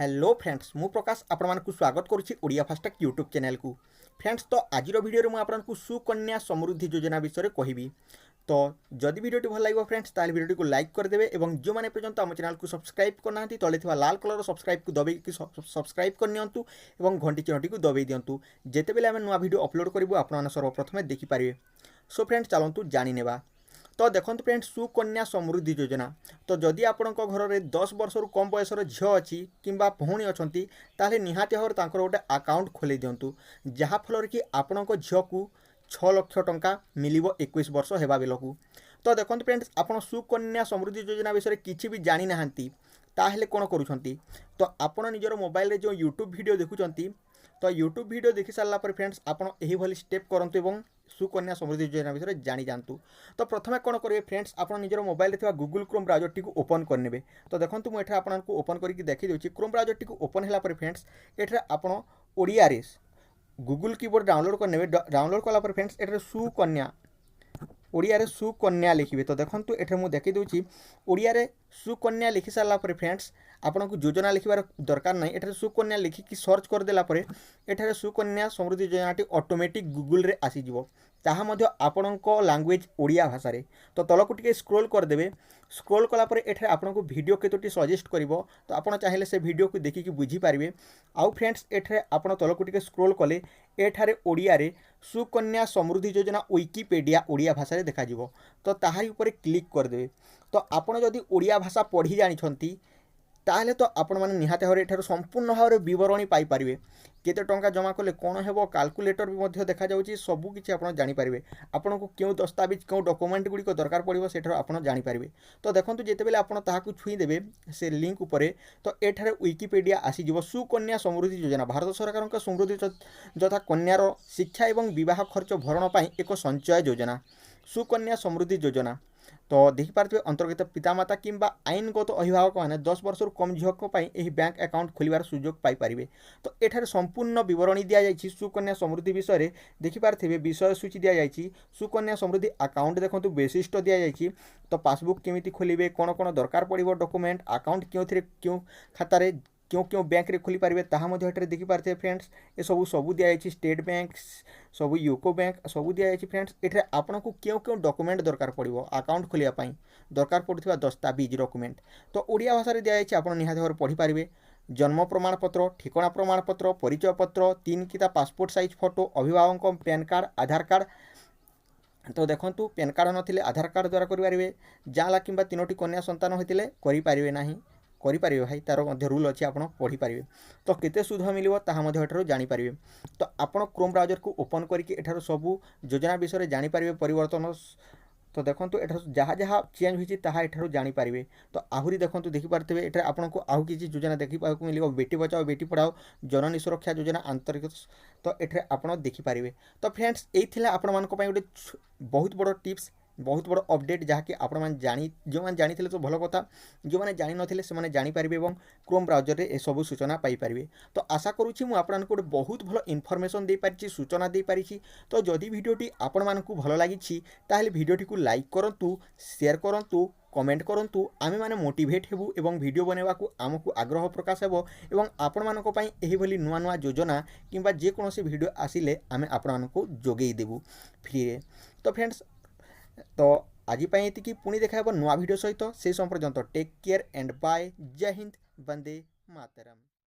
Hello friends मु प्रकाश आपको स्वागत करुच्ची ओडिया फास्टैग यूट्यूब चैनल को। फ्रेंड्स तो आज भिडियो में आपको सुकन्या समृद्धि योजना विषय कहबी। तो जदि भिडियो भल लगे फ्रेंड्स ताल भिडियो को लाइक करदे और जो मैंने पर्यंत आम चैनल को सब्सक्राइब करना तले लाल कलर सब्सक्राइब को दबे सब्सक्राइब करनी और घंटी चिन्हटी को दबे दिंतु जितेबाला आम नुआ भिडियो अपलोड करूँ आपने सर्वप्रथम देखिपारे। सो फ्रेंड्स चलतु जाने तो देखो फ्रेंड्स सुकन्या समृद्धि योजना तो जदि आपण घर में 10 वर्ष रु कम बयसर झील अच्छी कि भौणी अच्छा ताले निहाती भाव में गोटे अकाउंट खोल दिंतु जहाँफल कि आपण झील को 6 लाख टंका मिल 21 वर्ष होगा बेलू। तो देखो फ्रेंड्स आप सुकन्या समृद्धि योजना विषय किसी भी जानी ना ताहले कौन करुँच तो आपण निजर मोबाइल जो यूट्यूब वीडियो देखुंत तो यूट्यूब वीडियो देखी सारा पर फ्रेंड्स आपड़ यही स्टेप करंतु एवं सुकन्या समृद्धि योजना विषय जानी जातु। तो प्रथम कौन करेंगे फ्रेंड्स आप निजर मोबाइल में Google Chrome browser T open करने। तो देखो मुझे आपको ओपन करके देखी दूसरी क्रोम ब्राउजर टी ओपन है फ्रेंड्स ये आप ओडिया गूगल कीबोर्ड डाउनलोड करने। डाउनलोड कलापर फ्रेंड्स ये सुकन्या ओडिया सुकन्या लिखे। तो देखो ये मुझे देखी दूसरी ओडिया सुकन्या लिखि सारा फ्रेंड्स आपन को योजना लिखबार दरकार नहीं। एठारे सुकन्या लिखिकी सर्च करदेला एठारे सुकन्या समृद्धि योजनाटी ऑटोमेटिक गूगल रे आसीजिवो ताहा मध्य आपणको लैंग्वेज ओडिया भाषा रे। तो तलको टिके स्क्रॉल करदेबे। स्क्रॉल कला परे एठारे आपणको वीडियो केतोटी सजेस्ट करिवो तो आपण चाहिले से वीडियो को देखिकी बुझी पारिबे। आउ फ्रेंड्स एठारे आपण तलको टिके स्क्रॉल कले एठारे ओडिया रे सुकन्या समृद्धि योजना विकिपीडिया ओडिया भाषा रे देखा जिवो। तो ताहारी ऊपर क्लिक करदेबे। तो आपण जदि ओडिया भाषा पढ़ी जानिछंती ताहले तो आपण माने निहाते भाव एठार संपूर्ण भाव बरणी पाइपर केते टंका जमा कले कौन हेबो कैलकुलेटर भी मध्य देखा जाउची सबु किछि आपण जानि पारिबे। आपण को क्यों दस्तावेज क्यों डॉक्यूमेंट गुडी को दरकार पड़िबो सेठार आपण जानि पारिबे। तो देखंतु जेतेबेले आपण ताहाकु छुई देबे से लिंक उपरे तो एठारे विकिपीडिया आसी जिवो सुकन्या समृद्धि योजना भारत सरकार का समृद्धि तथा कन्यार शिक्षा एवं विवाह खर्च भरण पई एक संचय योजना सुकन्या समृद्धि योजना। तो देखिपारे अंतर्गत पितामाता किंबा आईनगत अभिभावक मैंने 10 वर्ष कम झील बैंक अकाउंट खोलिबार सुजोग पाइपर। तो एठारे संपूर्ण विवरणी दि जाइए सुकन्या समृद्धि विषय देखिपारे विषय सूची दि जाइए सुकन्या समृद्धि अकाउंट देखो वैशिष्ट्य दि जाइए। तो पासबुक केमिति खोलिबे कौन कौन दरकार पड़िबो डॉक्यूमेंट अकाउंट क्यों खातार क्यों क्यों बैंक रे खोली पारिबे ताहा मध्य एठारे देखि पारथे फ्रेंड्स। ए सबू दिया जाइए स्टेट बैंक सबू यूको बैंक सबू दिया जाइए फ्रेंड्स। एठारे आपनको क्यों क्यों डॉक्यूमेंट दरकार पड़िबो अकाउंट खोलिया पई दरकार पड़ुथिबा दस्तावेज डॉक्यूमेंट तो ओडिया भाषा रे दिया जाइए आपण निहाती भाव पढ़ी पारिबे। जन्म प्रमाणपत्र ठिकाना प्रमाणपत्र परिचय पत्र 3 किता पासपोर्ट साइज फोटो अभिभावक पैन कार्ड आधार कार्ड। तो देखंतु पैन कार्ड नथिले आधार कार्ड द्वारा करि पारिबे। जाला किंबा 3टी कन्या संतान होइतिले करि पारिबे नाही करें भाई तार मध्य रूल अच्छी आप पढ़ी पारे। तो केते सुध मिल जानीपर। तो आपड़ क्रोम ब्राउजर को ओपन करके सबू योजना विषय जानीपर परिवर्तन। तो देखो एठार जहाँ जहाँ चेंज होती एठार जानीपर। तो आहरी देखो देखिपारे ये आपको आउ कि योजना देखा मिल बेटी बचाओ बेटी पढ़ाओ जननी सुरक्षा योजना आंतरिक। तो ये आप देखिपारे। तो फ्रेंड्स यही आपण मानक गोटे बहुत बड़ टिप्स बहुत बड़ अपडेट जहाँकि आपण मैंने जानी जो मैंने जानी तो भल कथा जो मैंने जानी नथिले से माने जानी पारिबे एवं क्रोम ब्राउजर रे ए सब सूचना पाई पारिबे। तो आशा करूची मु आपनको गोटे बहुत भल इनफॉरमेशन दे पारिछि सूचना दे पारिछि। तो जदि भिडियोटी आपण मानकु भल लागिछि ताहेले भिडियोटी को लाइक करंतु शेयर करंतु कमेंट करंतु आमे माने मोटिवेट हेबु एवं वीडियो बनेवा को आमको आग्रह प्रकाश हेबो एवं आपण मानको पई एही भली नुआ नुआ योजना किंबा जे कोनोसी वीडियो आसिले आमे आपण मानको जोगेई देबु फ्री रे। तो फ्रेंड्स तो आज ये पुणी देखा नुआ वीडियो सहित से पर्यंत टेक केयर एंड बाय। जय हिंद वंदे मातरम।